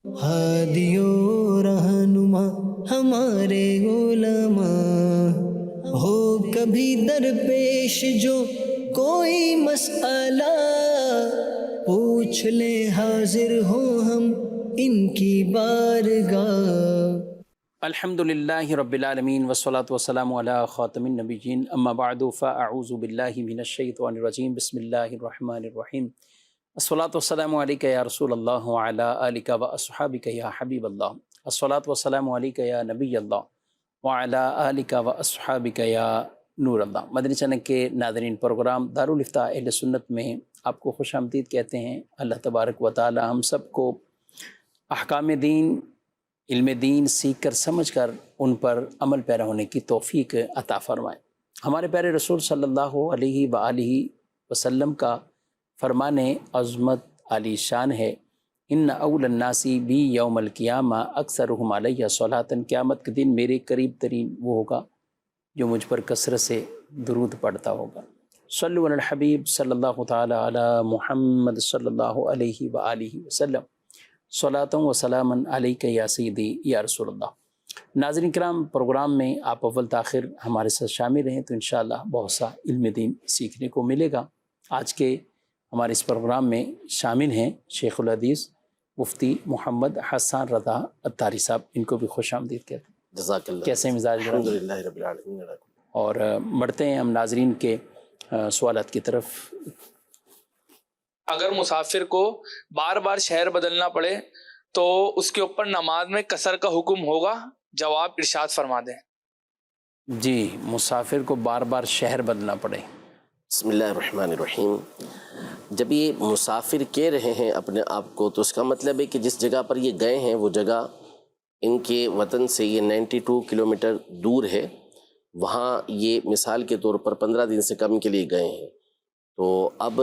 ہادیو رہنما ہمارے علماء، ہو کبھی درپیش جو کوئی مسئلہ، پوچھ لے حاضر ہو ہم ان کی بارگاہ۔ الحمد للہ رب العالمین والصلاة والسلام علی خاتم النبیین، اما بعد فاعوذ باللہ من الشیطان الرجیم، بسم اللہ الرحمن الرحیم۔ الصلاة والسلام علیکہ یا رسول اللہ وعلی آلکہ واصحابکہ یا حبیب اللہ، الصلاة والسلام علیکہ یا نبی اللہ وعلی آلکہ واصحابکہ یا نور اللہ۔ مدنی چینل کے ناظرین، پروگرام دارالافتاء اہل سنت میں آپ کو خوش آمدید کہتے ہیں۔ اللہ تبارک و تعالی ہم سب کو احکام دین، علم دین سیکھ کر سمجھ کر ان پر عمل پیرا ہونے کی توفیق عطا فرمائے۔ ہمارے پیارے رسول صلی اللہ علیہ وآلہ وسلم کا فرمان عظمت علی شان ہے، ان اول الناس بی یوم القیامہ اکثرہم علیہ صلاۃ، قیامت کے دن میرے قریب ترین وہ ہوگا جو مجھ پر کثرت سے درود پڑھتا ہوگا۔ صلو علی الحبیب صلی اللہ تعالی علی محمد صلی اللہ علیہ وآلہ وسلم، صلاۃ و سلام علیکہ یا سیدی یا رسول اللہ۔ ناظرین کرام، پروگرام میں آپ اول تاخیر ہمارے ساتھ شامل رہیں تو انشاءاللہ بہت سا علم دین سیکھنے کو ملے گا۔ آج کے ہمارے اس پروگرام میں شامل ہیں شیخ الحدیث مفتی محمد حسان رضا عطاری صاحب، ان کو بھی خوش آمدید کہتے ہیں۔ جزاک اللہ، کیسے مزاج؟ الحمدللہ رب العالمین۔ اور بڑھتے ہیں ہم ناظرین کے سوالات کی طرف۔ اگر مسافر کو بار بار شہر بدلنا پڑے تو اس کے اوپر نماز میں قصر کا حکم ہوگا؟ جواب ارشاد فرما دیں۔ جی، مسافر کو بار بار شہر بدلنا پڑے۔ بسم اللہ الرحمن الرحیم۔ جب یہ مسافر کہہ رہے ہیں اپنے آپ کو تو اس کا مطلب ہے کہ جس جگہ پر یہ گئے ہیں وہ جگہ ان کے وطن سے یہ 92 کلومیٹر دور ہے، وہاں یہ مثال کے طور پر 15 دن سے کم کے لیے گئے ہیں۔ تو اب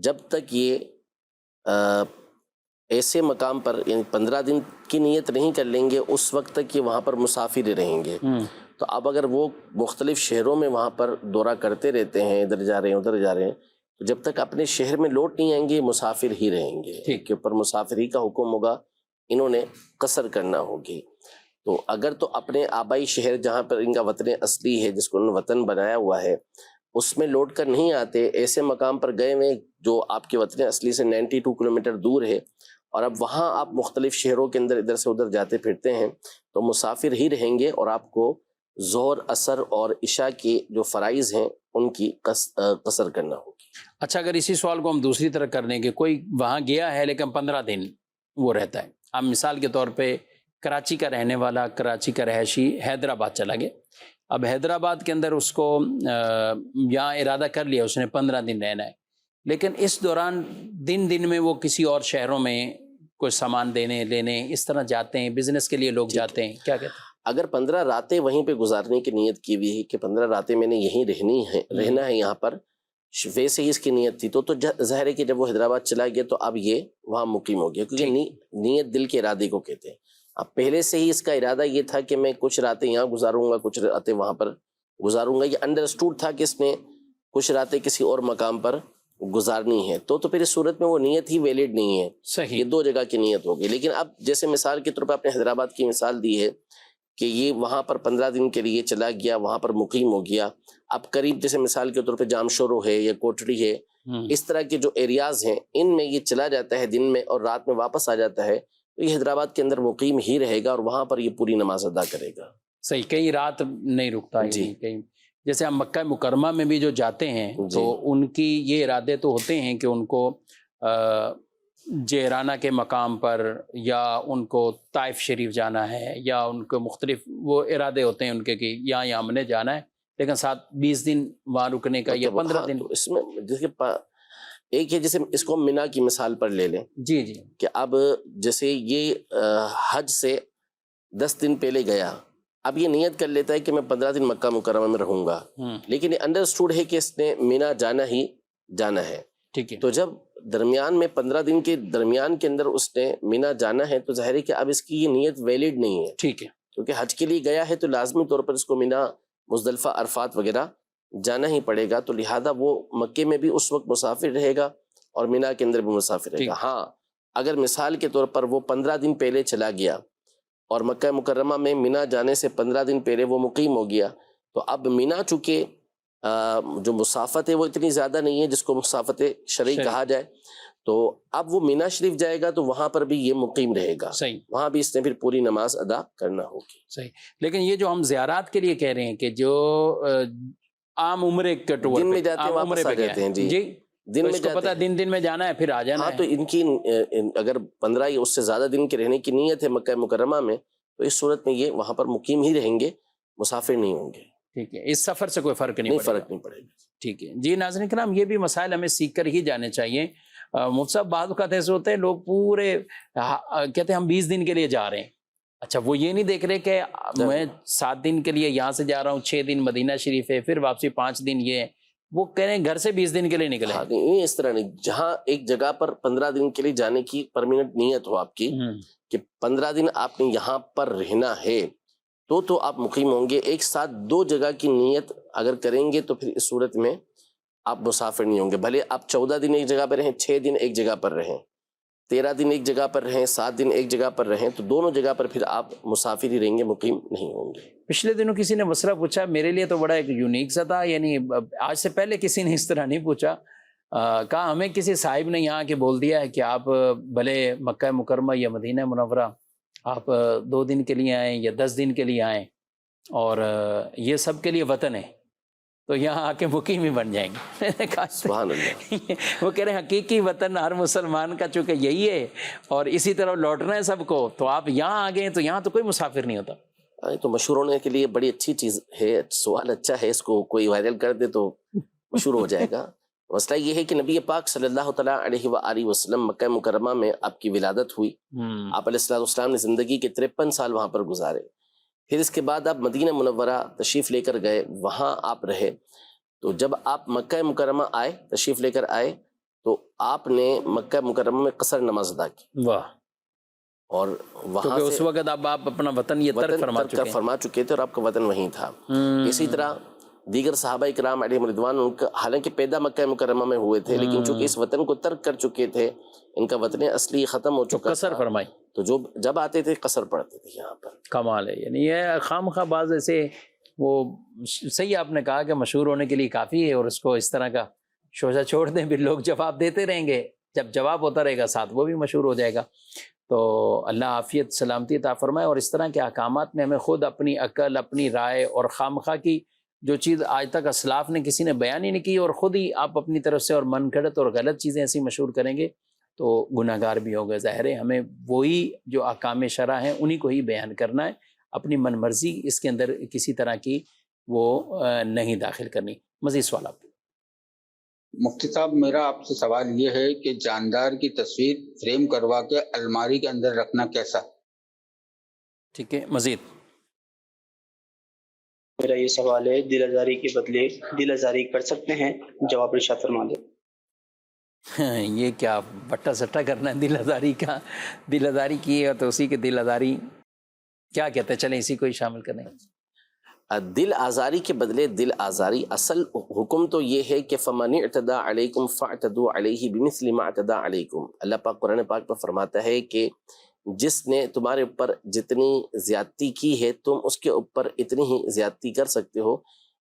جب تک یہ ایسے مقام پر یعنی 15 دن کی نیت نہیں کر لیں گے اس وقت تک یہ وہاں پر مسافر رہیں گے۔ تو اب اگر وہ مختلف شہروں میں وہاں پر دورہ کرتے رہتے ہیں، ادھر جا رہے ہیں ادھر جا رہے ہیں، تو جب تک اپنے شہر میں لوٹ نہیں آئیں گے مسافر ہی رہیں گے، ان کے اوپر مسافر ہی کا حکم ہوگا، انہوں نے قصر کرنا ہوگی۔ تو اگر تو اپنے آبائی شہر جہاں پر ان کا وطن اصلی ہے، جس کو انہوں نے وطن بنایا ہوا ہے، اس میں لوٹ کر نہیں آتے، ایسے مقام پر گئے ہوئے جو آپ کے وطن اصلی سے 92 کلومیٹر دور ہے، اور اب وہاں آپ مختلف شہروں کے اندر ادھر سے ادھر جاتے پھرتے ہیں، تو مسافر ہی رہیں گے، اور آپ کو ظہر، عصر اور عشاء کے جو فرائض ہیں ان کی قصر کرنا ہوگی۔ اچھا، اگر اسی سوال کو ہم دوسری طرح کر لیں کہ کوئی وہاں گیا ہے لیکن 15 دن وہ رہتا ہے، اب مثال کے طور پہ کراچی کا رہنے والا، کراچی کا رہائشی حیدرآباد چلا گیا، اب حیدرآباد کے اندر اس کو یہاں ارادہ کر لیا اس نے 15 دن رہنا ہے، لیکن اس دوران دن دن میں وہ کسی اور شہروں میں کوئی سامان دینے لینے اس طرح جاتے ہیں، بزنس کے لیے لوگ جاتے ہیں، کیا کہتے ہیں؟ اگر 15 راتیں وہیں پہ گزارنے کی نیت کی ہوئی ہے کہ 15 راتیں میں نے یہیں رہنا ہے یہاں پر، ویسے ہی اس کی نیت تھی، تو ظاہر ہے کہ جب وہ حیدرآباد چلا گیا تو اب یہ وہاں مقیم ہو گیا، کیونکہ نیت دل کے ارادے کو کہتے ہیں۔ اب پہلے سے ہی اس کا ارادہ یہ تھا کہ میں کچھ راتیں یہاں گزاروں گا، کچھ راتیں وہاں پر گزاروں گا، یہ انڈرسٹوڈ تھا کہ اس نے کچھ راتیں کسی اور مقام پر گزارنی ہے، تو پھر اس صورت میں وہ نیت ہی ویلڈ نہیں ہے، صحیح، یہ دو جگہ کی نیت ہوگی۔ لیکن اب جیسے مثال کے طور پر اپنے حیدرآباد کی مثال دی ہے کہ یہ وہاں پر 15 دن کے لیے چلا گیا، وہاں پر مقیم ہو گیا، اب قریب جیسے مثال کے طور پہ جام شورو ہے یا کوٹڑی ہے، اس طرح کے جو ایریاز ہیں ان میں یہ چلا جاتا ہے دن میں اور رات میں واپس آ جاتا ہے، تو یہ حیدرآباد کے اندر مقیم ہی رہے گا اور وہاں پر یہ پوری نماز ادا کرے گا۔ صحیح، کہیں رات نہیں رکتا ہے، جی، کہیں جیسے ہم مکہ مکرمہ میں بھی جو جاتے ہیں تو ان کی یہ ارادے تو ہوتے ہیں کہ ان کو جیرانہ کے مقام پر یا ان کو طائف شریف جانا ہے، یا ان کو مختلف وہ ارادے ہوتے ہیں ان کے کہ یہاں ہم نے جانا ہے، لیکن ساتھ 20 دن وہاں رکنے کا یا 15 دن۔ اس میں جیسے ایک ہے، جیسے اس کو منا کی مثال پر لے لیں، جی جی، کہ اب جیسے یہ حج سے 10 دن پہلے گیا، اب یہ نیت کر لیتا ہے کہ میں 15 دن مکہ مکرمہ میں رہوں گا، لیکن یہ انڈرسٹوڈ ہے کہ اس نے مینا جانا ہی جانا ہے، ٹھیک ہے، تو جب درمیان میں 15 دن کے درمیان کے اندر اس نے مینا جانا ہے تو ظاہر ہے کہ اب اس کی یہ نیت ویلڈ نہیں ہے، ٹھیک ہے، کیونکہ حج کے لیے گیا ہے تو لازمی طور پر اس کو مینا، مزدلفہ، عرفات وغیرہ جانا ہی پڑے گا، تو لہٰذا وہ مکے میں بھی اس وقت مسافر رہے گا اور مینا کے اندر بھی مسافر رہے گا۔ ہاں، اگر مثال کے طور پر وہ 15 دن پہلے چلا گیا اور مکہ مکرمہ میں مینا جانے سے 15 دن پہلے وہ مقیم ہو گیا، تو اب مینا چونکہ جو مسافت ہے وہ اتنی زیادہ نہیں ہے جس کو مسافت شرعی کہا جائے، تو اب وہ مینا شریف جائے گا تو وہاں پر بھی یہ مقیم رہے گا، صحیح، وہاں بھی اس نے پھر پوری نماز ادا کرنا ہوگی۔ صحیح۔ لیکن یہ جو ہم زیارات کے لیے کہہ رہے ہیں کہ جو عام عمرے کے ٹور دن میں پہ جاتے ہیں عام عمرے واپس آ پہ گیا جاتے ہیں، ہے، جی دن تو میں اس کو جاتے پتہ ہیں، دن میں جانا ہے پھر آ جانا ہاں ہے۔ تو ان کی اگر 15 یا اس سے زیادہ دن کے رہنے کی نیت ہے مکہ مکرمہ میں، تو اس صورت میں یہ وہاں پر مقیم ہی رہیں گے، مسافر نہیں ہوں گے، ٹھیک ہے، اس سفر سے کوئی فرق نہیں نہیں پڑے گا۔ فرق نہیں پڑے گا۔ ٹھیک ہے جی، ناظرین کرام، یہ بھی مسائل ہمیں سیکھ کر ہی جانے چاہیے۔ مفتی صاحب بعض اوقات ایسے ہوتے ہیں لوگ پورے کہتے ہیں ہم 20 دن کے لیے جا رہے ہیں، اچھا وہ یہ نہیں دیکھ رہے کہ میں 7 دن کے لیے یہاں سے جا رہا ہوں، 6 دن مدینہ شریف ہے، پھر واپسی 5 دن یہ ہے، وہ کہہ رہے ہیں گھر سے 20 دن کے لیے نکلے۔ ہاں نہیں، اس طرح نہیں، جہاں ایک جگہ پر 15 دن کے لیے جانے کی پرماننٹ نیت ہو آپ کی کہ 15 دن آپ نے یہاں پر رہنا ہے، تو آپ مقیم ہوں گے۔ ایک ساتھ 2 جگہ کی نیت اگر کریں گے تو پھر اس صورت میں آپ مسافر نہیں ہوں گے، بھلے آپ 14 دن ایک جگہ پر رہیں، 6 دن ایک جگہ پر رہیں، 13 دن ایک جگہ پر رہیں، 7 دن ایک جگہ پر رہیں، تو دونوں جگہ پر پھر آپ مسافر ہی رہیں گے، مقیم نہیں ہوں گے۔ پچھلے دنوں کسی نے مسئلہ پوچھا، میرے لیے تو بڑا ایک یونیک سا تھا، یعنی آج سے پہلے کسی نے اس طرح نہیں پوچھا، کہا ہمیں کسی صاحب نے یہاں کے بول دیا ہے کہ آپ بھلے مکہ مکرمہ یا مدینہ منورہ آپ 2 دن کے لیے آئیں یا 10 دن کے لیے آئیں، اور یہ سب کے لیے وطن ہے، تو یہاں آ کے مقیم ہی بن جائیں گے۔ سبحان اللہ۔ وہ کہہ رہے ہیں حقیقی وطن ہر مسلمان کا چونکہ یہی ہے اور اسی طرح لوٹنا ہے سب کو، تو آپ یہاں آ گئے تو یہاں تو کوئی مسافر نہیں ہوتا۔ تو مشہور ہونے کے لیے بڑی اچھی چیز ہے، سوال اچھا ہے، اس کو کوئی وائرل کر دے تو مشہور ہو جائے گا۔ مسئلہ یہ ہے کہ نبی پاک صلی اللہ تعالیٰ علیہ وآلہ وسلم مکہ مکرمہ میں آپ کی ولادت ہوئی، آپ علیہ السلام نے زندگی کے 53 سال وہاں پر گزارے، پھر اس کے بعد آپ مدینہ منورہ تشریف لے کر گئے، وہاں آپ رہے، تو جب آپ مکہ مکرمہ آئے، تشریف لے کر آئے، تو آپ نے مکہ مکرمہ میں قصر نماز ادا کی، واہ، اور وہاں اس سے وقت آپ اپنا وطن یہ ترک فرما چکے تھے اور آپ کا وطن وہیں تھا۔ اسی طرح دیگر صحابہ کرام علیہم رضوان، ان کا حالانکہ پیدا مکہ مکرمہ میں ہوئے تھے، لیکن چونکہ اس وطن کو ترک کر چکے تھے، ان کا وطن اصلی ختم ہو چکا قصر تھا، فرمائی، تو جب آتے تھے قصر پڑھتے تھے یہاں پر۔ کمال ہے، یعنی یہ خام خواہ بعض ایسے، وہ صحیح آپ نے کہا کہ مشہور ہونے کے لیے کافی ہے، اور اس کو اس طرح کا شوشہ چھوڑ دیں، پھر لوگ جواب دیتے رہیں گے، جب جواب ہوتا رہے گا ساتھ وہ بھی مشہور ہو جائے گا۔ تو اللہ عافیت سلامتی عطا فرمائے، اور اس طرح کے احکامات میں ہمیں خود اپنی عقل، اپنی رائے اور خامخواہ کی جو چیز آج تک اسلاف نے کسی نے بیان ہی نہیں کی، اور خود ہی آپ اپنی طرف سے اور من گھڑت اور غلط چیزیں ایسی مشہور کریں گے تو گناہ گار بھی ہوگا۔ ظاہر ہے ہمیں وہی جو احکام شرع ہیں انہی کو ہی بیان کرنا ہے، اپنی من مرضی اس کے اندر کسی طرح کی وہ نہیں داخل کرنی۔ مزید سوال آپ۔ مفتی صاحب، میرا آپ سے سوال یہ ہے کہ جاندار کی تصویر فریم کروا کے الماری کے اندر رکھنا کیسا؟ ٹھیک ہے، مزید۔ میرا یہ سوال ہے، دل آزاری کے بدلے دل آزاری کر سکتے ہیں؟ جواب ارشاد فرما دیں۔ یہ کیا بٹا سٹا کرنا ہے دل آزاری کا؟ دل آزاری کی ہے تو اسی کے دل آزاری کیا کہتے ہیں، چلیں اسی کو ہی شامل کریں۔ دل آزاری کے بدلے دل آزاری، اصل حکم تو یہ ہے کہ فَمَنِ اعْتَدَىٰ عَلَيْكُمْ فَاعْتَدُوا عَلَيْهِ بِمِثْلِ مَا اعْتَدَىٰ عَلَيْكُمْ۔ اللہ پاک قرآن پاک پر فرماتا ہے کہ جس نے تمہارے اوپر جتنی زیادتی کی ہے تم اس کے اوپر اتنی ہی زیادتی کر سکتے ہو،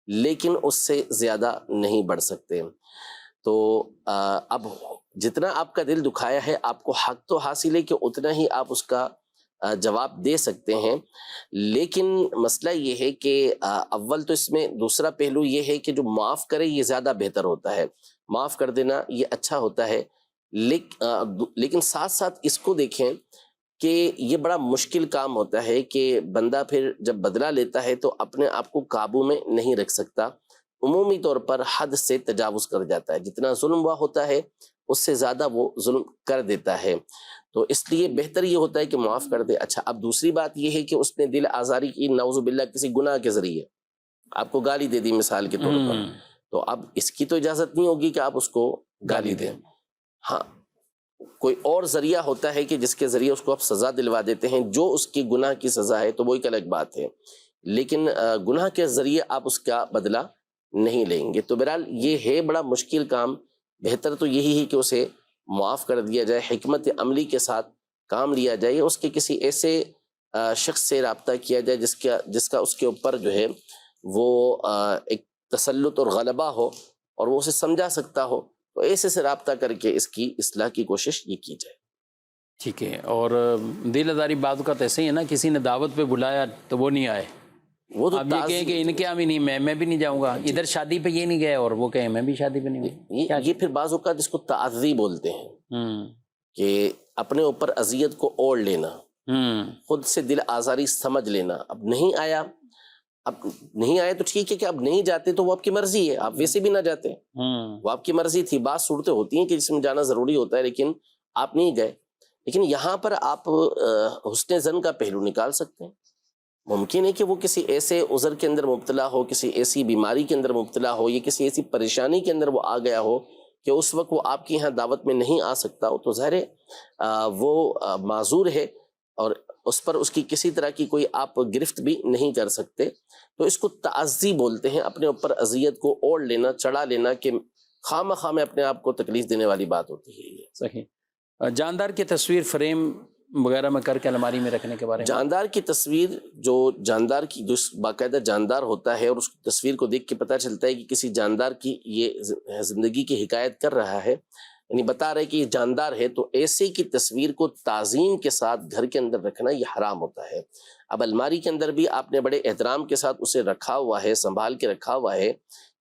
لیکن اس سے زیادہ نہیں بڑھ سکتے۔ تو اب جتنا آپ کا دل دکھایا ہے آپ کو حق تو حاصل ہے کہ اتنا ہی آپ اس کا جواب دے سکتے ہیں، لیکن مسئلہ یہ ہے کہ اول تو اس میں دوسرا پہلو یہ ہے کہ جو معاف کرے یہ زیادہ بہتر ہوتا ہے، معاف کر دینا یہ اچھا ہوتا ہے، لیکن ساتھ ساتھ اس کو دیکھیں کہ یہ بڑا مشکل کام ہوتا ہے کہ بندہ پھر جب بدلہ لیتا ہے تو اپنے آپ کو قابو میں نہیں رکھ سکتا، عمومی طور پر حد سے تجاوز کر جاتا ہے، جتنا ظلم ہوا ہوتا ہے اس سے زیادہ وہ ظلم کر دیتا ہے، تو اس لیے بہتر یہ ہوتا ہے کہ معاف کر دے۔ اچھا، اب دوسری بات یہ ہے کہ اس نے دل آزاری کی نعوذ باللہ کسی گناہ کے ذریعے، آپ کو گالی دے دی مثال کے طور پر، تو اب اس کی تو اجازت نہیں ہوگی کہ آپ اس کو گالی دیں۔ ہاں، کوئی اور ذریعہ ہوتا ہے کہ جس کے ذریعے اس کو آپ سزا دلوا دیتے ہیں، جو اس کی گناہ کی سزا ہے تو وہ ایک الگ بات ہے، لیکن گناہ کے ذریعے آپ اس کا بدلہ نہیں لیں گے۔ تو بہرحال یہ ہے بڑا مشکل کام، بہتر تو یہی ہے کہ اسے معاف کر دیا جائے، حکمت عملی کے ساتھ کام لیا جائے، یا اس کے کسی ایسے شخص سے رابطہ کیا جائے جس کا اس کے اوپر جو ہے وہ ایک تسلط اور غلبہ ہو اور وہ اسے سمجھا سکتا ہو، تو ایسے سے رابطہ کر کے اس کی اصلاح کی کوشش یہ کی جائے۔ ٹھیک ہے۔ اور دل آزاری بعض اوقات ایسے ہی ہے نا، کسی نے دعوت پہ بلایا تو وہ نہیں آئے، وہ تو آپ یہ کہیں کہ ان کے یہاں بھی نہیں، میں بھی نہیں جاؤں گا، ادھر شادی پہ یہ نہیں گئے اور وہ کہیں میں بھی شادی پہ نہیں ہوں۔ یہ پھر بعض اوقات اس کو تعزی بولتے ہیں، کہ اپنے اوپر اذیت کو اوڑھ لینا، خود سے دل آزاری سمجھ لینا۔ اب نہیں آیا تو ٹھیک ہے کہ اب نہیں جاتے تو وہ آپ کی مرضی ہے، آپ ویسے بھی نہ جاتے، وہ آپ کی مرضی تھی۔ بعض صورتیں ہوتی ہیں کہ جس میں جانا ضروری ہوتا ہے لیکن آپ نہیں گئے، لیکن یہاں پر آپ حسن ظن کا پہلو نکال سکتے ہیں۔ ممکن ہے کہ وہ کسی ایسے عذر کے اندر مبتلا ہو، کسی ایسی بیماری کے اندر مبتلا ہو، یا کسی ایسی پریشانی کے اندر وہ آ گیا ہو کہ اس وقت وہ آپ کے یہاں دعوت میں نہیں آ سکتا ہو، تو ظاہر ہے وہ معذور ہے اور اس پر اس کی کسی طرح کی کوئی آپ گرفت بھی نہیں کر سکتے۔ تو اس کو تعزی بولتے ہیں، اپنے اوپر اذیت کو اوڑھ لینا، چڑھا لینا، کہ خواہ مخواہ میں اپنے آپ کو تکلیف دینے والی بات ہوتی ہے یہ۔ صحیح۔ جاندار کی تصویر فریم وغیرہ میں کر کے الماری میں رکھنے کے بارے میں؟ جاندار کی تصویر، جو باقاعدہ جاندار ہوتا ہے اور اس کی تصویر کو دیکھ کے پتہ چلتا ہے کہ کسی جاندار کی یہ زندگی کی حکایت کر رہا ہے، یعنی بتا رہے کہ یہ جاندار ہے، تو ایسے کی تصویر کو تعظیم کے ساتھ گھر کے اندر رکھنا یہ حرام ہوتا ہے۔ اب الماری کے اندر بھی آپ نے بڑے احترام کے ساتھ اسے رکھا ہوا ہے، سنبھال کے رکھا ہوا ہے،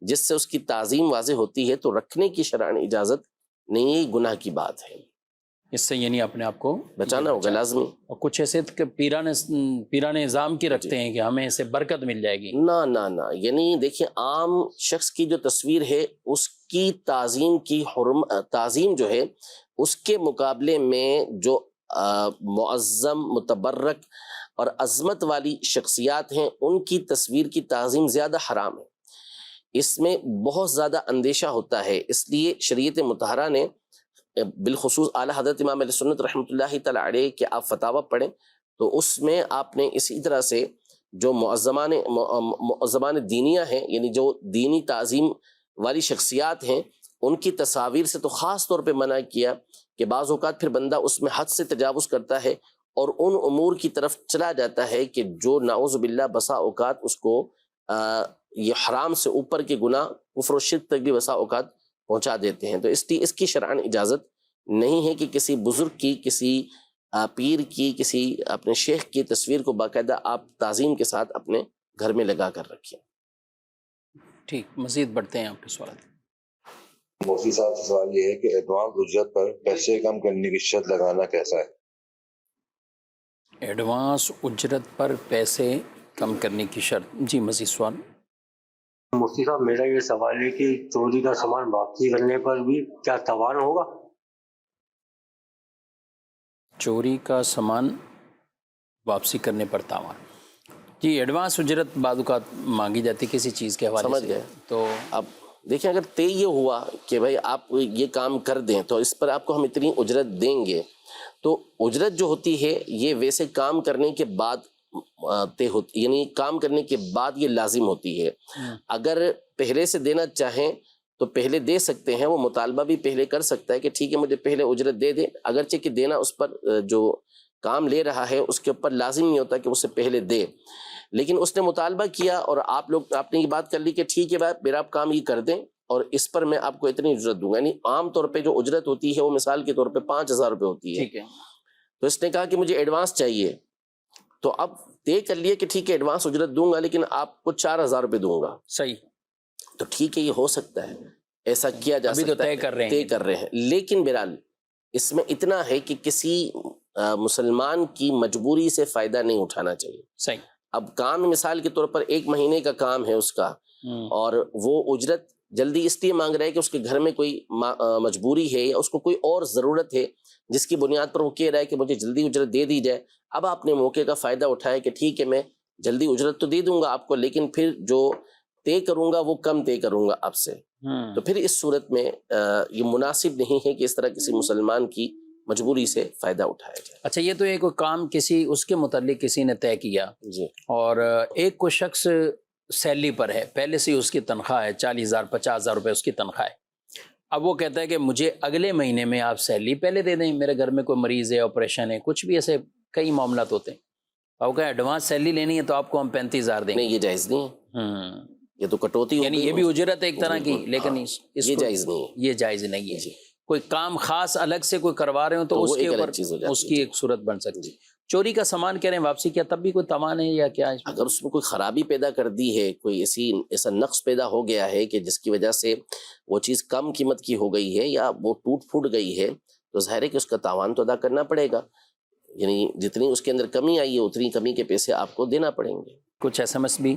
جس سے اس کی تعظیم واضح ہوتی ہے، تو رکھنے کی شرعی اجازت نہیں، یہ گناہ کی بات ہے، اس سے یعنی اپنے آپ کو بچانا ہوگا لازمی۔ اور کچھ ایسے کہ پیران نظام کی رکھتے ہیں کہ ہمیں اسے برکت مل جائے گی۔ نہ، یعنی دیکھیں عام شخص کی جو تصویر ہے اس کی تعظیم جو ہے اس کے مقابلے میں جو معظم، متبرک اور عظمت والی شخصیات ہیں ان کی تصویر کی تعظیم زیادہ حرام ہے، اس میں بہت زیادہ اندیشہ ہوتا ہے۔ اس لیے شریعت مطہرہ نے بالخصوص اعلیٰ حضرت امام اہل سنت رحمۃ اللہ تعالی علیہ کے آپ فتاویٰ پڑھیں تو اس میں آپ نے اسی طرح سے جو معظمان دینیہ ہیں، یعنی جو دینی تعظیم والی شخصیات ہیں، ان کی تصاویر سے تو خاص طور پہ منع کیا کہ بعض اوقات پھر بندہ اس میں حد سے تجاوز کرتا ہے اور ان امور کی طرف چلا جاتا ہے کہ جو نعوذ باللہ بسا اوقات اس کو یہ حرام سے اوپر کے گناہ کفر و شرک تک بھی بسا اوقات پہنچا دیتے ہیں۔ تو اس لیے اس کی شرعاً اجازت نہیں ہے کہ کسی بزرگ کی، کسی پیر کی، کسی اپنے شیخ کی تصویر کو باقاعدہ آپ تعظیم کے ساتھ اپنے گھر میں لگا کر رکھیں۔ ٹھیک، مزید بڑھتے ہیں آپ کے سوالات۔ مفتی صاحب سے سوال یہ ہے کہ ایڈوانس اجرت پر پیسے کم کرنے کی شرط لگانا کیسا ہے؟ ایڈوانس اجرت پر پیسے کم کرنے کی شرط، جی مزید سوال۔ مفتی صاحب میرا یہ سوال ہے کہ چوری کا سامان واپسی کرنے پر بھی کیا تاوان ہوگا؟ چوری کا سامان واپسی کرنے پر تاوان، جی ایڈوانس اجرت بعض اوقات مانگی جاتی کسی چیز کے حوالے سے، سمجھ گئے۔ تو اب دیکھیں اگر طے یہ ہوا کہ بھائی آپ یہ کام کر دیں تو اس پر آپ کو ہم اتنی اجرت دیں گے، تو اجرت جو ہوتی ہے یہ ویسے کام کرنے کے بعد طے ہوتی، یعنی کام کرنے کے بعد یہ لازم ہوتی ہے۔ اگر پہلے سے دینا چاہیں تو پہلے دے سکتے ہیں، وہ مطالبہ بھی پہلے کر سکتا ہے کہ ٹھیک ہے مجھے پہلے اجرت دے دیں، اگرچہ کہ دینا اس پر جو کام لے رہا ہے اس کے اوپر لازم نہیں ہوتا کہ اسے پہلے دے، لیکن اس نے مطالبہ کیا اور آپ نے یہ بات کر لی کہ ٹھیک ہے میرا آپ کام یہ کر دیں اور اس پر میں آپ کو اتنی اجرت دوں گا، یعنی عام طور پہ جو اجرت ہوتی ہے وہ مثال کے طور پہ 5,000 روپے ہوتی ہے، تو اس نے کہا کہ مجھے ایڈوانس چاہیے، تو اب طے کر لیے کہ ٹھیک ہے ایڈوانس اجرت دوں گا لیکن آپ کو 4,000 روپے دوں گا، صحیح، تو ٹھیک ہے یہ ہو سکتا ہے، ایسا کیا جا سکتا ہے، طے کر رہے ہیں، لیکن بہرحال اس میں اتنا ہے کہ کسی مسلمان کی مجبوری سے فائدہ نہیں اٹھانا چاہیے۔ صحیح۔ اب کام مثال کے طور پر 1 مہینے کا کام ہے اس کا، اور وہ اجرت جلدی اس لیے مانگ رہا ہے کہ اس کے گھر میں کوئی مجبوری ہے یا اس کو کوئی اور ضرورت ہے جس کی بنیاد پر وہ کہہ رہا ہے کہ مجھے جلدی اجرت دے دی جائے۔ اب آپ نے موقع کا فائدہ اٹھایا کہ ٹھیک ہے میں جلدی اجرت تو دے دوں گا آپ کو، لیکن پھر جو طے کروں گا وہ کم طے کروں گا آپ سے، تو پھر اس صورت میں یہ مناسب نہیں ہے کہ اس طرح کسی مسلمان کی مجبوری سے فائدہ اٹھایا جائے۔ اچھا، یہ تو ایک کام کسی اس کے متعلق کسی نے طے کیا جی، اور ایک کوئی شخص سیلری پر ہے، پہلے سے اس کی تنخواہ ہے 40,000 50,000 روپے اس کی تنخواہ ہے، اب وہ کہتا ہے کہ مجھے اگلے مہینے میں آپ سیلری پہلے دے دیں، میرے گھر میں کوئی مریض ہے، آپریشن ہے، کچھ بھی ایسے کئی معاملات ہوتے ہیں، آپ کہیں ایڈوانس سیلری لینی ہے تو آپ کو ہم 35,000 دیں گے۔ نہیں، یہ جائز نہیں ہے، یہ تو کٹوتی یعنی یہ بھی اجرت ہے ایک طرح کی، لیکن اس یہ کو جائز نہیں ہے، یہ جائز نہیں ہے۔ کوئی کام خاص الگ سے کوئی کروا رہے ہو تو اس کے اوپر اس کی ایک صورت بن سکتی ہے۔ چوری کا سامان کہہ رہے ہیں واپسی کیا تب بھی کوئی تاوان ہے یا کیا؟ اگر اس میں کوئی خرابی پیدا کر دی ہے، کوئی ایسا نقص پیدا ہو گیا ہے کہ جس کی وجہ سے وہ چیز کم قیمت کی ہو گئی ہے یا وہ ٹوٹ پھوٹ گئی ہے، تو ظاہر ہے کہ اس کا تاوان تو ادا کرنا پڑے گا، یعنی جتنی اس کے اندر کمی آئی ہے اتنی کمی کے پیسے آپ کو دینا پڑیں گے۔ کچھ SMS بھی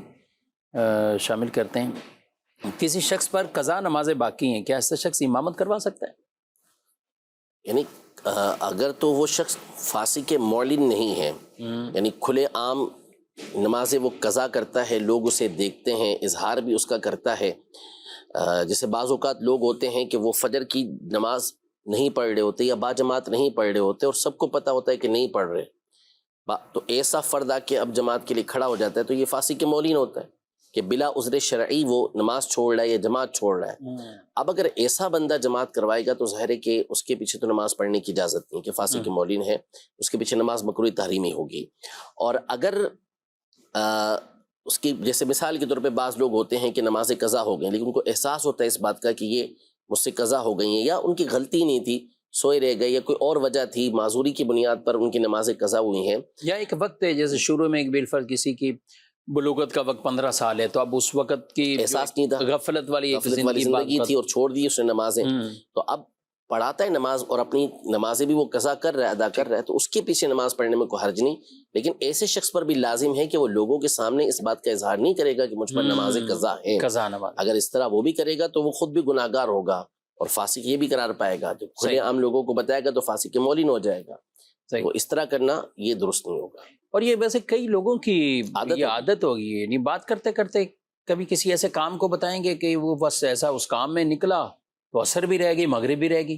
شامل کرتے ہیں، کسی شخص پر قضا نمازیں باقی ہیں، کیا ایسا شخص امامت کروا سکتا ہے؟ یعنی اگر تو وہ شخص فاسق معلن نہیں ہے، یعنی کھلے عام نمازیں وہ قضا کرتا ہے، لوگ اسے دیکھتے ہیں، اظہار بھی اس کا کرتا ہے، جیسے بعض اوقات لوگ ہوتے ہیں کہ وہ فجر کی نماز نہیں پڑھ رہے ہوتے یا با جماعت نہیں پڑھ رہے ہوتے اور سب کو پتہ ہوتا ہے کہ نہیں پڑھ رہے، تو ایسا فرد آ کے اب جماعت کے لیے کھڑا ہو جاتا ہے تو یہ فاسق معلن ہوتا ہے کہ بلا عذر شرعی وہ نماز چھوڑ رہا ہے یا جماعت چھوڑ رہا ہے۔ اب اگر ایسا بندہ جماعت کروائے گا تو ظاہر ہے کہ اس کے پیچھے تو نماز پڑھنے کی اجازت نہیں، کہ فاسق معلن ہے، اس کے پیچھے نماز مکروہ تحریمی ہوگی۔ اور اگر اس کی جیسے مثال کے طور پہ بعض لوگ ہوتے ہیں کہ نماز قضا ہو گئیں لیکن ان کو احساس ہوتا ہے اس بات کا کہ یہ مجھ سے قضا ہو گئی ہیں، یا ان کی غلطی نہیں تھی، سوئے رہ گئے، یا کوئی اور وجہ تھی، معذوری کی بنیاد پر ان کی نمازیں قضا ہوئی ہیں، یا ایک وقت ہے جیسے شروع میں ایک بالفرض کسی کی بلوغت کا وقت 15 سال ہے تو اب اس وقت کی احساس نہیں تھا، غفلت والی ایک زندگی تھی اور چھوڑ دی اس نے نمازیں، تو اب پڑھاتا ہے نماز اور اپنی نمازیں بھی وہ قضا کر رہا ہے، ادا کر رہا ہے، تو اس کے پیچھے نماز پڑھنے میں کوئی حرج نہیں، لیکن ایسے شخص پر بھی لازم ہے کہ وہ لوگوں کے سامنے اس بات کا اظہار نہیں کرے گا کہ مجھ پر نمازیں قضا ہیں۔ قضا نماز اگر اس طرح وہ بھی کرے گا تو وہ خود بھی گناہگار ہوگا اور فاسق یہ بھی قرار پائے گا، جب کھلے عام لوگوں کو بتائے گا تو فاسق معلن ہو جائے گا، تو اس طرح کرنا یہ درست نہیں ہوگا۔ اور یہ ویسے کئی لوگوں کی عادت ہوگی ہے، نہیں بات کرتے کرتے کبھی کسی ایسے کام کو بتائیں گے کہ وہ بس ایسا اس کام میں نکلا تو عصر بھی رہ گئی، مغرب بھی رہ گئی۔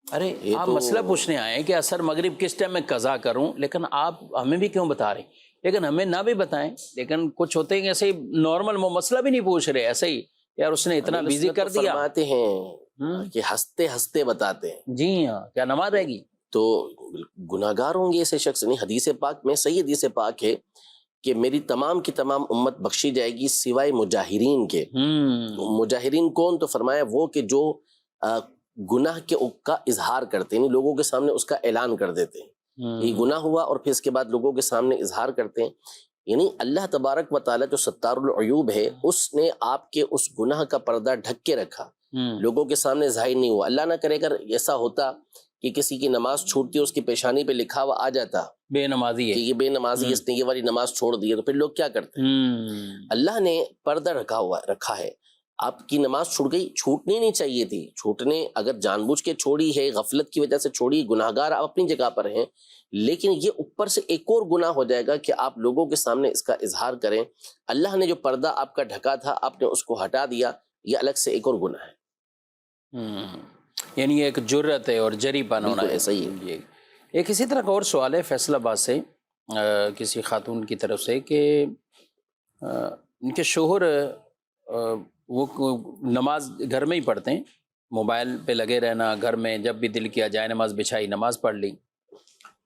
ارے آپ مسئلہ پوچھنے آئے ہیں کہ عصر مغرب کس ٹائم میں قضا کروں، لیکن آپ ہمیں بھی کیوں بتا رہے ہیں؟ لیکن ہمیں نہ بھی بتائیں، لیکن کچھ ہوتے ہیں ایسے ہی نارمل مسئلہ بھی نہیں پوچھ رہے، ایسے ہی یار اس نے اتنا بزی کر دیا، فرماتے ہیں کہ ہنستے ہنستے بتاتے ہیں، جی ہاں، کیا نماز رہ گی؟ تو گناہگار ہوں گے ایسے شخص نہیں۔ حدیث پاک میں صحیح حدیث پاک ہے کہ میری تمام کی تمام امت بخشی جائے گی سوائے مجاہرین کے۔ مجاہرین کون؟ تو فرمایا وہ کہ جو گناہ کے کا اظہار کرتے ہیں، یعنی لوگوں کے سامنے اس کا اعلان کر دیتے ہیں، یہ گناہ ہوا اور پھر اس کے بعد لوگوں کے سامنے اظہار کرتے ہیں، یعنی اللہ تبارک و تعالیٰ جو ستار العیوب ہے اس نے آپ کے اس گناہ کا پردہ ڈھک کے رکھا، لوگوں کے سامنے ظاہر نہیں ہوا۔ اللہ نہ کرے اگر ایسا ہوتا کہ کسی کی نماز چھوٹتی ہے اس کی پیشانی پہ لکھا ہوا آ جاتا بے نمازی ہے کہ یہ بے نمازی ہے، اس نے یہ والی نماز چھوڑ دی ہے، تو پھر لوگ کیا کرتے ہیں؟ اللہ نے پردہ رکھا ہے، آپ کی نماز چھوٹ گئی، چھوٹنی نہیں چاہیے تھی، چھوٹنے اگر جان بوجھ کے چھوڑی ہے، غفلت کی وجہ سے چھوڑی، گناہگار آپ اپنی جگہ پر ہیں، لیکن یہ اوپر سے ایک اور گناہ ہو جائے گا کہ آپ لوگوں کے سامنے اس کا اظہار کریں۔ اللہ نے جو پردہ آپ کا ڈھکا تھا آپ نے اس کو ہٹا دیا، یہ الگ سے ایک اور گناہ ہے۔ یعنی یہ ایک جرت ہے اور جری پن ہونا ہے، ایسا ہی ہے۔ ایک اسی طرح کا اور سوال ہے فیصل آباد سے کسی خاتون کی طرف سے کہ ان کے شوہر وہ نماز گھر میں ہی پڑھتے ہیں، موبائل پہ لگے رہنا، گھر میں جب بھی دل کیا جائے نماز بچھائی نماز پڑھ لی،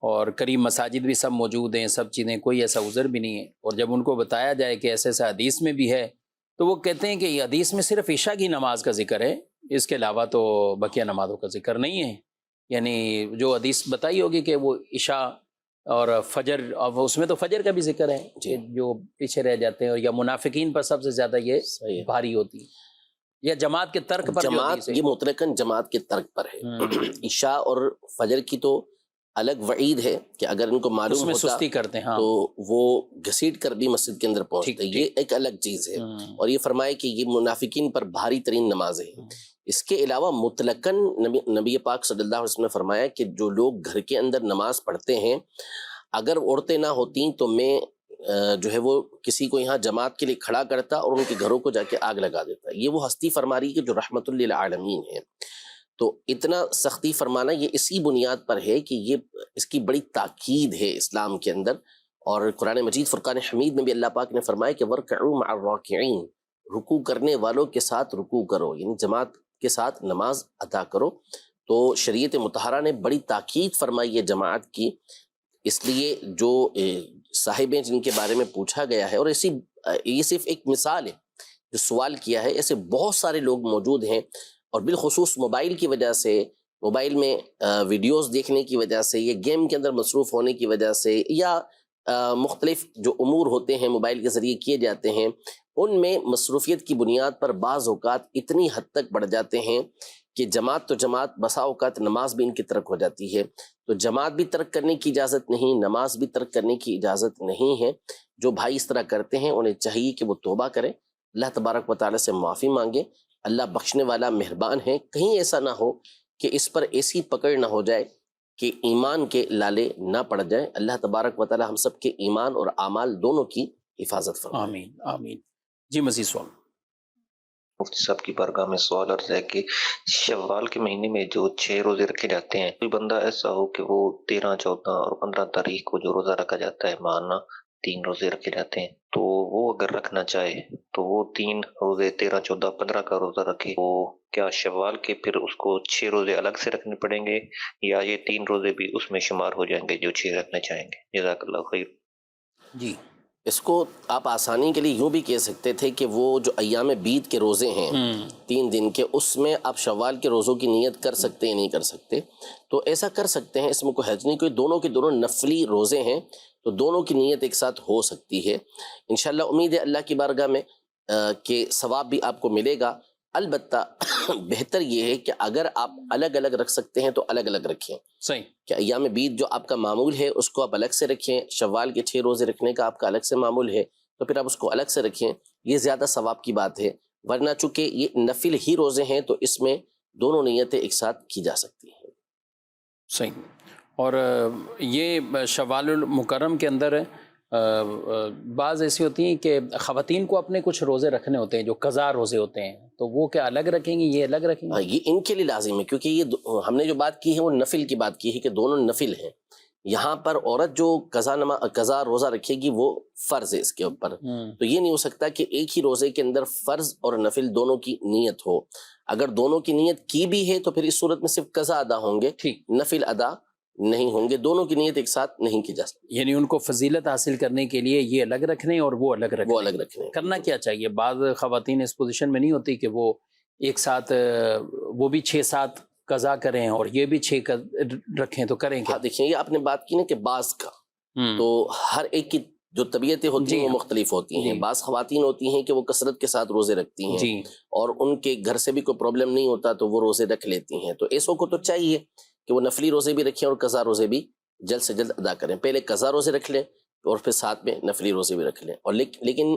اور قریب مساجد بھی سب موجود ہیں، سب چیزیں، کوئی ایسا عذر بھی نہیں ہے، اور جب ان کو بتایا جائے کہ ایسا ایسا حدیث میں بھی ہے تو وہ کہتے ہیں کہ یہ حدیث میں صرف عشاء کی نماز کا ذکر ہے، اس کے علاوہ تو بقیہ نمازوں کا ذکر نہیں ہے۔ یعنی جو حدیث بتائی ہوگی کہ وہ عشاء اور فجر، اور اس میں تو فجر کا بھی ذکر ہے کہ جو پیچھے رہ جاتے ہیں، اور یا منافقین پر سب سے زیادہ یہ بھاری ہوتی ہے، یا جماعت کے ترک پر، جماعت یہ مطلقاً جماعت کے ترک پر ہے۔ عشاء اور فجر کی تو الگ وعید ہے کہ اگر ان کو معلوم ہوتا سستی کرتے ہیں تو وہ گھسیٹ کر بھی مسجد کے اندر پہنچتے، یہ ایک الگ چیز ہے، اور یہ فرمائے کہ یہ منافقین پر بھاری ترین نمازیں ہیں۔ اس کے علاوہ مطلقاً نبی پاک صلی اللہ علیہ وسلم نے فرمایا کہ جو لوگ گھر کے اندر نماز پڑھتے ہیں، اگر عورتیں نہ ہوتیں تو میں جو ہے وہ کسی کو یہاں جماعت کے لیے کھڑا کرتا اور ان کے گھروں کو جا کے آگ لگا دیتا۔ یہ وہ ہستی فرما رہی کہ جو رحمت للعالمین ہے، تو اتنا سختی فرمانا یہ اسی بنیاد پر ہے کہ یہ اس کی بڑی تاکید ہے اسلام کے اندر، اور قرآن مجید فرقان حمید میں بھی اللہ پاک نے فرمایا کہ وَارْكَعُوا مَعَ الرَّاكِعِينَ، رکوع کرنے والوں کے ساتھ رکوع کرو، یعنی جماعت کے ساتھ نماز ادا کرو۔ تو شریعت مطہرہ نے بڑی تاکید فرمائی ہے جماعت کی، اس لیے جو صاحبیں جن کے بارے میں پوچھا گیا ہے، اور یہ صرف ایک مثال ہے جو سوال کیا ہے، ایسے بہت سارے لوگ موجود ہیں، اور بالخصوص موبائل کی وجہ سے، موبائل میں ویڈیوز دیکھنے کی وجہ سے، یا گیم کے اندر مصروف ہونے کی وجہ سے، یا مختلف جو امور ہوتے ہیں موبائل کے ذریعے کیے جاتے ہیں، ان میں مصروفیت کی بنیاد پر بعض اوقات اتنی حد تک بڑھ جاتے ہیں کہ جماعت تو جماعت، بسا اوقات نماز بھی ان کی ترک ہو جاتی ہے۔ تو جماعت بھی ترک کرنے کی اجازت نہیں، نماز بھی ترک کرنے کی اجازت نہیں ہے۔ جو بھائی اس طرح کرتے ہیں انہیں چاہیے کہ وہ توبہ کریں، اللہ تبارک و تعالیٰ سے معافی مانگیں، اللہ بخشنے والا مہربان ہے۔ کہیں ایسا نہ ہو کہ اس پر ایسی پکڑ نہ ہو جائے کہ ایمان کے لالے نہ پڑ جائیں۔ اللہ تبارک و تعالیٰ ہم سب کے ایمان اور اعمال دونوں کی حفاظت فرمائے۔ آمین آمین۔ جی مزید سوال۔ مفتی صاحب کی بارگاہ میں سوال عرض ہے کہ شوال کے مہینے میں جو 6 روزے رکھے جاتے ہیں، کوئی بندہ ایسا ہو کہ وہ 13، 14 اور 15 تاریخ کو جو روزہ رکھا جاتا ہے، ماہانہ 3 روزے رکھے جاتے ہیں، تو وہ اگر رکھنا چاہے تو وہ 3 روزے 13، 14، 15 کا روزہ رکھے، تو کیا شوال کے پھر اس کو 6 روزے الگ سے رکھنے پڑیں گے، یا یہ 3 روزے بھی اس میں شمار ہو جائیں گے جو 6 رکھنا چاہیں گے؟ جزاک اللہ خیر۔ جی اس کو آپ آسانی کے لیے یوں بھی کہہ سکتے تھے کہ وہ جو ایام بیت کے روزے ہیں 3 دن کے، اس میں آپ شوال کے روزوں کی نیت کر سکتے ہیں، نہیں کر سکتے تو ایسا کر سکتے ہیں، اس میں کوئی حرج نہیں، کوئی دونوں کے دونوں نفلی روزے ہیں تو دونوں کی نیت ایک ساتھ ہو سکتی ہے۔ انشاءاللہ امید ہے اللہ کی بارگاہ میں کہ ثواب بھی آپ کو ملے گا۔ البتہ بہتر یہ ہے کہ اگر آپ الگ الگ رکھ سکتے ہیں تو الگ الگ رکھیں، صحیح کہ ایام بیت جو آپ کا معمول ہے اس کو آپ الگ سے رکھیں، شوال کے 6 روزے رکھنے کا آپ کا الگ سے معمول ہے تو پھر آپ اس کو الگ سے رکھیں، یہ زیادہ ثواب کی بات ہے۔ ورنہ چونکہ یہ نفل ہی روزے ہیں تو اس میں دونوں نیتیں ایک ساتھ کی جا سکتی ہیں۔ صحیح۔ اور یہ شوال المکرم کے اندر بعض ایسی ہوتی ہیں کہ خواتین کو اپنے کچھ روزے رکھنے ہوتے ہیں جو قضا روزے ہوتے ہیں، تو وہ کیا الگ رکھیں گی، یہ الگ رکھیں ہاں، گی؟ یہ ان کے لیے لازم ہے، کیونکہ یہ ہم نے جو بات کی ہے وہ نفل کی بات کی ہے کہ دونوں نفل ہیں۔ یہاں پر عورت جو قضا روزہ رکھے گی وہ فرض ہے اس کے اوپر، تو یہ نہیں ہو سکتا کہ ایک ہی روزے کے اندر فرض اور نفل دونوں کی نیت ہو۔ اگر دونوں کی نیت کی بھی ہے تو پھر اس صورت میں صرف قضا ادا ہوں گے، نفل ادا نہیں ہوں گے، دونوں کی نیت ایک ساتھ نہیں کی جا سکتی۔ یعنی ان کو فضیلت حاصل کرنے کے لیے یہ الگ رکھنے اور وہ الگ رکھنے، وہ الگ رکھنے کرنا کیا چاہیے؟ بعض خواتین اس پوزیشن میں نہیں ہوتی کہ وہ ایک ساتھ وہ بھی 6-7 قضا کریں اور یہ بھی 6 رکھیں، تو کریں کیا؟ ہاں دیکھیں، یہ آپ نے بات کی نا کہ بعض کا تو ہر ایک کی جو طبیعتیں ہوتی ہیں وہ مختلف ہوتی ہیں۔ بعض خواتین ہوتی ہیں کہ وہ کثرت کے ساتھ روزے رکھتی ہیں اور ان کے گھر سے بھی کوئی پرابلم نہیں ہوتا تو وہ روزے رکھ لیتی ہیں، تو ایسوں کو تو چاہیے کہ وہ نفلی روزے بھی رکھیں اور قضا روزے بھی جلد سے جلد ادا کریں۔ پہلے قضا روزے رکھ لیں اور پھر ساتھ میں نفلی روزے بھی رکھ لیں۔ اور لیکن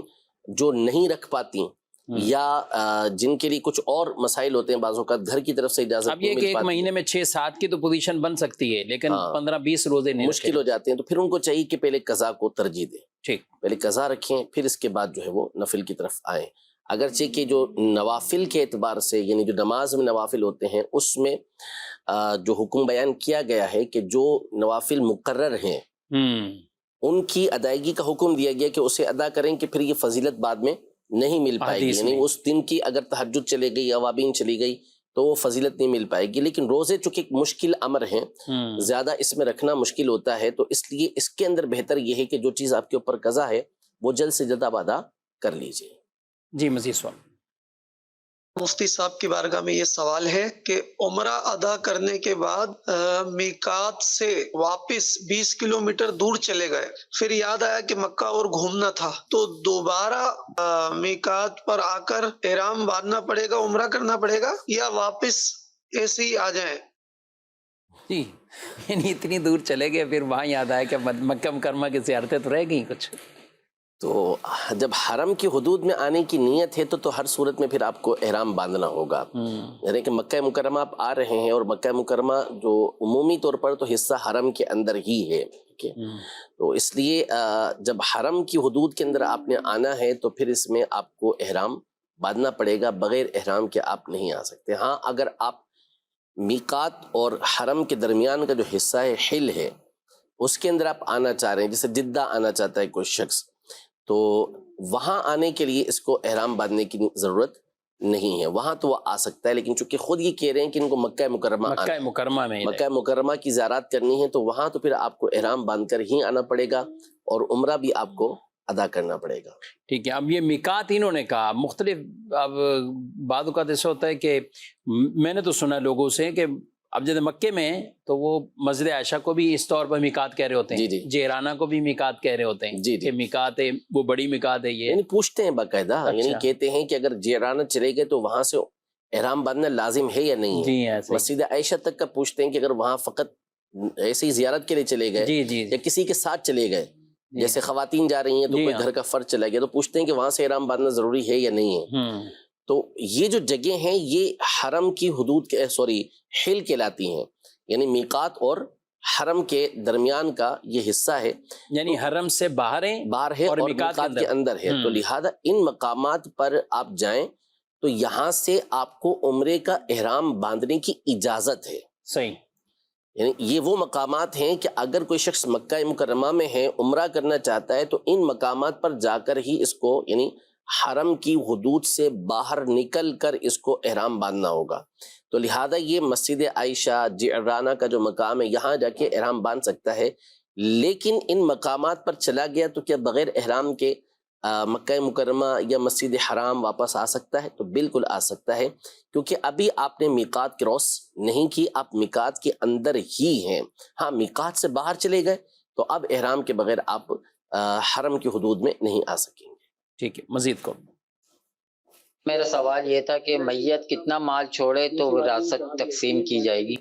جو نہیں رکھ پاتی یا جن کے لیے کچھ اور مسائل ہوتے ہیں، بعض اوقات گھر کی طرف سے اجازت اب یہ کہ ایک مہینے میں 6-7 کی تو پوزیشن بن سکتی ہے لیکن 15-20 روزے نہیں مشکل ہو جاتے ہیں، تو پھر ان کو چاہیے کہ پہلے قضا کو ترجیح دیں، ٹھیک، پہلے قضا رکھیں پھر اس کے بعد جو ہے وہ نفل کی طرف آئیں۔ اگرچہ کہ جو نوافل کے اعتبار سے، یعنی جو نماز میں نوافل ہوتے ہیں، اس میں جو حکم بیان کیا گیا ہے کہ جو نوافل مقرر ہیں ان کی ادائیگی کا حکم دیا گیا کہ اسے ادا کریں کہ پھر یہ فضیلت بعد میں نہیں مل پائے گی، یعنی اس دن کی اگر تہجد چلے گئی، اوابین چلی گئی تو وہ فضیلت نہیں مل پائے گی۔ لیکن روزے چونکہ ایک مشکل امر ہیں، زیادہ اس میں رکھنا مشکل ہوتا ہے، تو اس لیے اس کے اندر بہتر یہ ہے کہ جو چیز آپ کے اوپر قضا ہے وہ جلد سے جلد آپ ادا کر لیجئے۔ جی مزید سوال۔ مفتی صاحب کی بارگاہ میں یہ سوال ہے کہ عمرہ ادا کرنے کے بعد میقات سے واپس 20 کلومیٹر دور چلے گئے، پھر یاد آیا کہ مکہ اور گھومنا تھا، تو دوبارہ میقات پر آ کر احرام باندھنا پڑے گا، عمرہ کرنا پڑے گا، یا واپس ایسے ہی آ جائیں؟ جی یعنی اتنی دور چلے گئے پھر وہاں یاد آیا کہ مکہ مکرمہ کی زیارتیں تو رہ گئیں کچھ۔ تو جب حرم کی حدود میں آنے کی نیت ہے تو ہر صورت میں پھر آپ کو احرام باندھنا ہوگا، یعنی کہ مکہ مکرمہ آپ آ رہے ہیں اور مکہ مکرمہ جو عمومی طور پر تو حصہ حرم کے اندر ہی ہے، تو اس لیے جب حرم کی حدود کے اندر آپ نے آنا ہے تو پھر اس میں آپ کو احرام باندھنا پڑے گا، بغیر احرام کے آپ نہیں آ سکتے۔ ہاں اگر آپ میقات اور حرم کے درمیان کا جو حصہ ہے حل ہے، اس کے اندر آپ آنا چاہ رہے ہیں، جیسے جدہ آنا چاہتا ہے کوئی شخص، تو وہاں آنے کے لیے اس کو احرام باندھنے کی ضرورت نہیں ہے. وہاں تو وہ آ سکتا ہے، لیکن چونکہ خود یہ کہہ رہے ہیں کہ ان کو مکہ مکرمہ مکہ مکرمہ کی زیارات کرنی ہے، تو وہاں تو پھر آپ کو احرام باندھ کر ہی آنا پڑے گا اور عمرہ بھی آپ کو ادا کرنا پڑے گا. ٹھیک ہے. اب یہ میقات انہوں نے کہا مختلف، اب بعض اوقات ایسا ہوتا ہے کہ میں نے تو سنا لوگوں سے کہ اب جیسے مکے میں ہیں تو وہ مسجد عائشہ کو بھی اس طور پر میقات کہہ رہے ہوتے ہیں، جیرانہ کو بھی میقات کہہ رہے ہوتے ہیں کہ میقات ہے، وہ بڑی میقات ہے. یہ یعنی پوچھتے ہیں باقاعدہ، یعنی کہتے ہیں کہ اگر جیرانہ چلے گئے تو وہاں سے احرام باندھنا لازم ہے یا نہیں ہے. مسجد عائشہ تک کا پوچھتے ہیں کہ اگر وہاں فقط ایسے ہی زیارت کے لیے چلے گئے یا کسی کے ساتھ چلے گئے، جیسے خواتین جا رہی ہیں تو کوئی گھر کا فرض چلا گیا، تو پوچھتے ہیں کہ وہاں سے احرام باندھنا ضروری ہے یا نہیں ہے. تو یہ جو جگہ ہیں یہ حرم کی حدود کے حل کہلاتی ہیں، یعنی میقات اور حرم کے درمیان کا یہ حصہ ہے، یعنی حرم سے باہر ہے اور میقات کے اندر ہے. تو لہذا ان مقامات پر آپ جائیں تو یہاں سے آپ کو عمرے کا احرام باندھنے کی اجازت ہے. صحیح. یعنی یہ وہ مقامات ہیں کہ اگر کوئی شخص مکہ مکرمہ میں ہے، عمرہ کرنا چاہتا ہے، تو ان مقامات پر جا کر ہی اس کو، یعنی حرم کی حدود سے باہر نکل کر اس کو احرام باندھنا ہوگا. تو لہذا یہ مسجد عائشہ، جعرانہ کا جو مقام ہے، یہاں جا کے احرام باندھ سکتا ہے. لیکن ان مقامات پر چلا گیا تو کیا بغیر احرام کے مکہ مکرمہ یا مسجد حرام واپس آ سکتا ہے؟ تو بالکل آ سکتا ہے، کیونکہ ابھی آپ نے میقات کراس نہیں کی، آپ میقات کے اندر ہی ہیں. ہاں، میقات سے باہر چلے گئے تو اب احرام کے بغیر آپ حرم کی حدود میں نہیں آ سکیں گے. ٹھیک ہے، مزید کو. میرا سوال یہ تھا کہ میت کتنا مال چھوڑے تو وراثت تقسیم کی جائے گی؟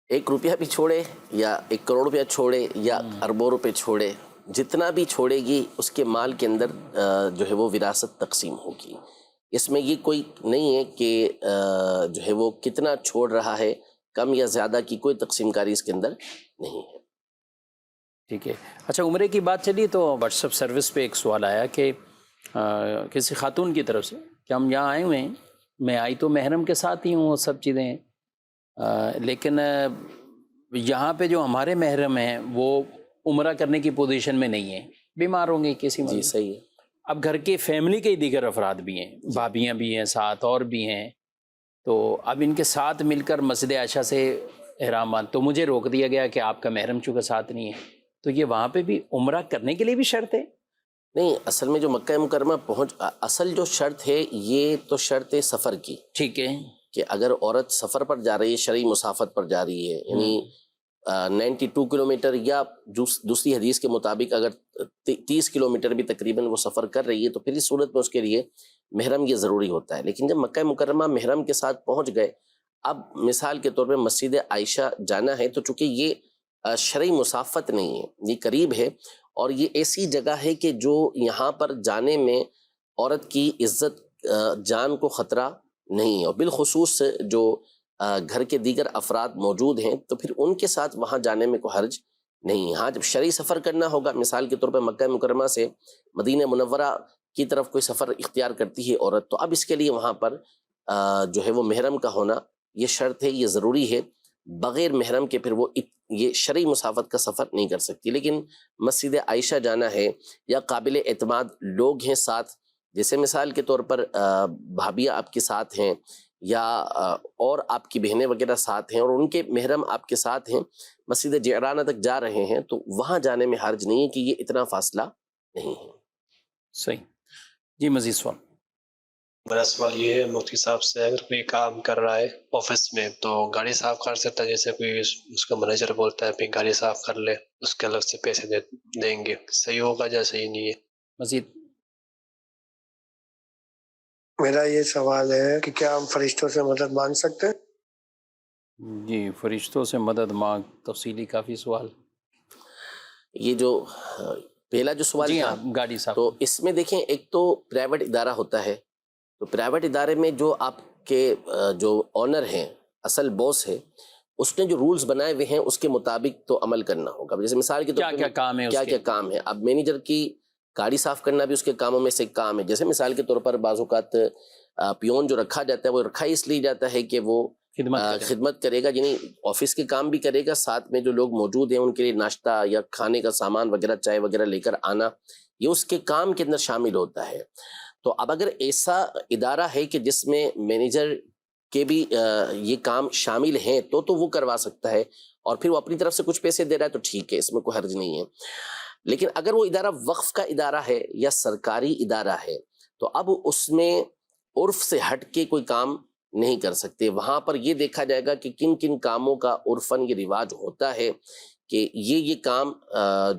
1 روپیہ بھی چھوڑے یا 1 کروڑ روپیہ چھوڑے یا اربوں روپے چھوڑے، جتنا بھی چھوڑے گی اس کے مال کے اندر جو ہے وہ وراثت تقسیم ہوگی. اس میں یہ کوئی نہیں ہے کہ جو ہے وہ کتنا چھوڑ رہا ہے، کم یا زیادہ کی کوئی تقسیم کاری اس کے اندر نہیں ہے. ٹھیک ہے. اچھا، عمرے کی بات چلی تو واٹس ایپ سروس پہ ایک سوال آیا کہ کسی خاتون کی طرف سے کہ ہم یہاں آئے ہوئے ہیں، میں آئی تو محرم کے ساتھ ہی ہوں، وہ سب چیزیں ہیں، لیکن یہاں پہ جو ہمارے محرم ہیں وہ عمرہ کرنے کی پوزیشن میں نہیں ہیں، بیمار ہوں گے کسی میں. جی صحیح ہے. اب گھر کے فیملی کے دیگر افراد بھی ہیں، بھابیاں بھی ہیں ساتھ اور بھی ہیں، تو اب ان کے ساتھ مل کر مسجد عائشہ سے احرام باندھ، تو مجھے روک دیا گیا کہ آپ کا محرم چونکہ ساتھ نہیں ہے، تو یہ وہاں پہ بھی عمرہ کرنے کے لیے بھی شرط ہے؟ نہیں، اصل میں جو مکہ مکرمہ اصل جو شرط ہے یہ تو شرط ہے سفر کی. ٹھیک ہے. کہ اگر عورت سفر پر جا رہی ہے، شرعی مسافت پر جا رہی ہے، یعنی 92 کلومیٹر یا دوسری حدیث کے مطابق اگر 30 کلومیٹر بھی تقریباً وہ سفر کر رہی ہے، تو پھر اس صورت میں اس کے لیے محرم یہ ضروری ہوتا ہے. لیکن جب مکہ مکرمہ محرم کے ساتھ پہنچ گئے، اب مثال کے طور پہ مسجد عائشہ جانا ہے، تو چونکہ یہ شرعی مسافت نہیں ہے، یہ قریب ہے اور یہ ایسی جگہ ہے کہ جو یہاں پر جانے میں عورت کی عزت جان کو خطرہ نہیں ہے، اور بالخصوص جو گھر کے دیگر افراد موجود ہیں تو پھر ان کے ساتھ وہاں جانے میں کوئی حرج نہیں ہے. ہاں، جب شرعی سفر کرنا ہوگا، مثال کے طور پہ مکہ مکرمہ سے مدینہ منورہ کی طرف کوئی سفر اختیار کرتی ہے عورت، تو اب اس کے لیے وہاں پر جو ہے وہ محرم کا ہونا یہ شرط ہے، یہ ضروری ہے. بغیر محرم کے پھر وہ یہ شرعی مسافت کا سفر نہیں کر سکتی. لیکن مسجد عائشہ جانا ہے یا قابل اعتماد لوگ ہیں ساتھ، جیسے مثال کے طور پر بھابیاں آپ کے ساتھ ہیں یا اور آپ کی بہنیں وغیرہ ساتھ ہیں اور ان کے محرم آپ کے ساتھ ہیں، مسجد جعرانہ تک جا رہے ہیں، تو وہاں جانے میں حرج نہیں ہے کہ یہ اتنا فاصلہ نہیں ہے. صحیح. جی مزید سوال. میرا سوال یہ ہے مفتی صاحب سے، اگر کوئی کام کر رہا ہے آفس میں تو گاڑی صاف کر سکتا ہے؟ جیسے کوئی اس کا مینیجر بولتا ہے پھر گاڑی صاف کر لے، اس کے الگ سے پیسے دیں گے، صحیح ہوگا یا صحیح نہیں ہے؟ مزید. میرا یہ سوال ہے کہ کیا ہم فرشتوں سے مدد مانگ سکتے ہیں؟ جی، فرشتوں سے مدد مانگ، تفصیلی کافی سوال. یہ جو پہلا جو سوال جی تھا گاڑی صاحب، تو اس میں دیکھیں، ایک تو پرائیویٹ ادارہ ہوتا ہے، تو پرائیویٹ ادارے میں جو آپ کے جو آنر ہیں، اصل باس ہے، اس نے جو رولز بنائے ہوئے ہیں اس کے مطابق تو عمل کرنا ہوگا. جیسے مثال کے طور پہ کیا کام ہے، کیا کام ہے. اب مینیجر کی گاڑی صاف کرنا بھی اس کے کاموں میں سے ایک کام ہے. جیسے مثال کے طور پر بعض اوقات پیون جو رکھا جاتا ہے وہ رکھا اس لیے جاتا ہے کہ وہ خدمت کرے گا، یعنی آفس کے کام بھی کرے گا، ساتھ میں جو لوگ موجود ہیں ان کے لیے ناشتہ یا کھانے کا سامان وغیرہ، چائے وغیرہ لے کر آنا، یہ اس کے کام کے اندر شامل ہوتا ہے. تو اب اگر ایسا ادارہ ہے کہ جس میں مینیجر کے بھی یہ کام شامل ہیں تو وہ کروا سکتا ہے، اور پھر وہ اپنی طرف سے کچھ پیسے دے رہا ہے تو ٹھیک ہے، اس میں کوئی حرج نہیں ہے. لیکن اگر وہ ادارہ وقف کا ادارہ ہے یا سرکاری ادارہ ہے تو اب اس میں عرف سے ہٹ کے کوئی کام نہیں کر سکتے. وہاں پر یہ دیکھا جائے گا کہ کن کن کاموں کا عرفاً یہ رواج ہوتا ہے کہ یہ کام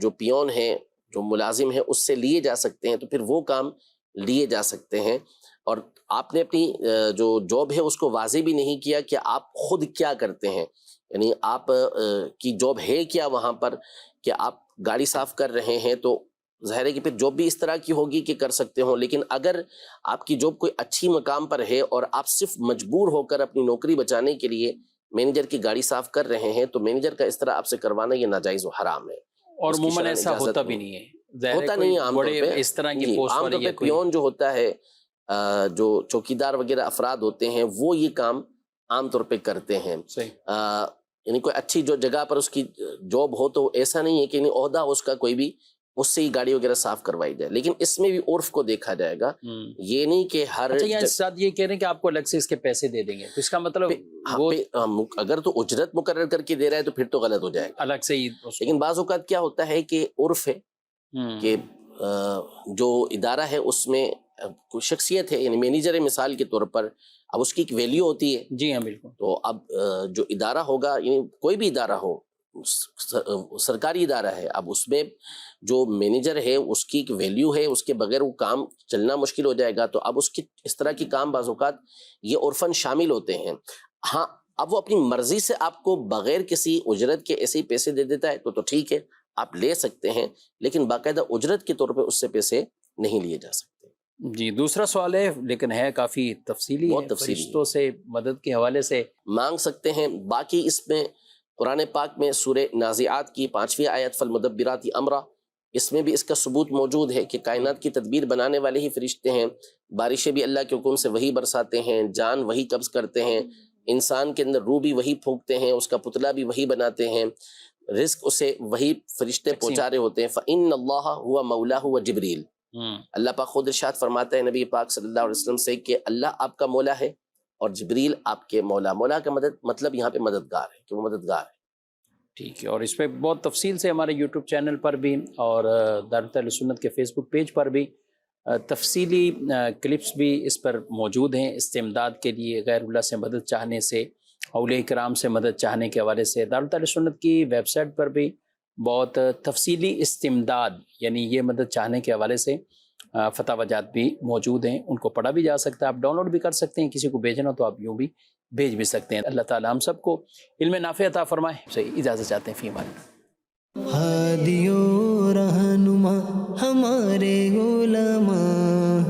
جو پیون ہیں، جو ملازم ہیں، اس سے لیے جا سکتے ہیں، تو پھر وہ کام لیے جا سکتے ہیں. اور آپ نے اپنی جو جاب ہے اس کو واضح بھی نہیں کیا کہ آپ خود کیا کرتے ہیں، یعنی آپ کی جاب ہے کیا وہاں پر، کہ آپ گاڑی صاف کر رہے ہیں تو ظاہر ہے کہ پھر جاب بھی اس طرح کی ہوگی کہ کر سکتے ہوں. لیکن اگر آپ کی جاب کوئی اچھی مقام پر ہے اور آپ صرف مجبور ہو کر اپنی نوکری بچانے کے لیے مینیجر کی گاڑی صاف کر رہے ہیں تو مینیجر کا اس طرح آپ سے کروانا یہ ناجائز و حرام ہے. اور عموماً ایسا ہوتا بھی نہیں ہے، ہوتا نہیں ہے عام طور پہ. اس طرح کی پوسٹ عام طور پہ پیون جو ہوتا ہے، جو چوکیدار وغیرہ افراد ہوتے ہیں، وہ یہ کام عام طور پہ کرتے ہیں. یعنی کوئی اچھی جو جگہ پر اس کی جاب ہو تو ایسا نہیں ہے کہ عہدہ ہو اس کا کوئی بھی، اس سے ہی گاڑی وغیرہ صاف کروائی جائے. لیکن اس میں بھی عرف کو دیکھا جائے گا، یہ نہیں کہ ہر ساتھ یہ کہہ رہے ہیں کہ آپ کو الگ سے اس کے پیسے دے دیں گے، تو اس کا مطلب اگر تو اجرت مقرر کر کے دے رہا ہے تو پھر تو غلط ہو جائے گا الگ سے ہی. لیکن بعض اوقات کیا ہوتا ہے کہ عرف ہے کہ جو ادارہ ہے اس میں کوئی شخصیت ہے، یعنی مینیجر ہے مثال کے طور پر، اب اس کی ایک ویلیو ہوتی ہے. جی ہاں بالکل. تو اب جو ادارہ ہوگا، یعنی کوئی بھی ادارہ ہو، سرکاری ادارہ ہے، اب اس میں جو مینیجر ہے اس کی ایک ویلیو ہے، اس کے بغیر وہ کام چلنا مشکل ہو جائے گا. تو اب اس کی اس طرح کی کام بعض اوقات یہ عرفاً شامل ہوتے ہیں. ہاں اب وہ اپنی مرضی سے آپ کو بغیر کسی اجرت کے ایسے ہی پیسے دے دیتا ہے تو ٹھیک ہے، آپ لے سکتے ہیں، لیکن باقاعدہ اجرت کے طور پہ اس سے پیسے نہیں لیے جا سکتے. جی دوسرا سوال ہے لیکن ہے کافی تفصیلی، بہت تفصیلی، فرشتوں سے مدد کے حوالے سے مانگ سکتے ہیں. باقی اس میں قرآن پاک میں سورہ نازعات کی 5ویں آیت فالمدبرات امرا، اس میں بھی اس کا ثبوت موجود ہے کہ کائنات کی تدبیر بنانے والے ہی فرشتے ہیں. بارشیں بھی اللہ کے حکم سے وہی برساتے ہیں، جان وہی قبض کرتے ہیں، انسان کے اندر روح بھی وہی پھونکتے ہیں، اس کا پتلا بھی وہی بناتے ہیں، رزق اسے وہی فرشتے پہنچا رہے ہوتے ہیں. فإن اللہ هو مولاه وجبریل، اللہ پاک خود ارشاد فرماتا ہے نبی پاک صلی اللہ علیہ وسلم سے کہ اللہ آپ کا مولا ہے اور جبریل آپ کے مولا. مولا کا مطلب یہاں پہ مددگار ہے، کہ وہ مددگار ہے. ٹھیک ہے. اور اس پہ بہت تفصیل سے ہمارے یوٹیوب چینل پر بھی اور دارالحکمت اہل سنت کے فیس بک پیج پر بھی تفصیلی کلپس بھی اس پر موجود ہیں. استمداد کے لیے، غیر اللہ سے مدد چاہنے سے، اولیاء کرام سے مدد چاہنے کے حوالے سے دارالحکمت اہل سنت کی ویب سائٹ پر بھی بہت تفصیلی استمداد یعنی یہ مدد چاہنے کے حوالے سے فتاویات بھی موجود ہیں. ان کو پڑھا بھی جا سکتا ہے، آپ ڈاؤن لوڈ بھی کر سکتے ہیں. کسی کو بھیجنا تو آپ یوں بھی بھیج بھی سکتے ہیں. اللہ تعالی ہم سب کو علم نافع عطا فرمائے. صحیح اجازت چاہتے ہیں. فی امان اللہ. ہادی و رہنما ہمارے علماء،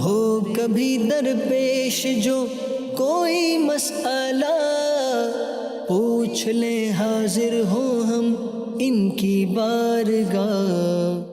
ہو کبھی درپیش جو کوئی مسئلہ، پوچھ لیں حاضر ہو ہم ان کی بارگاہ.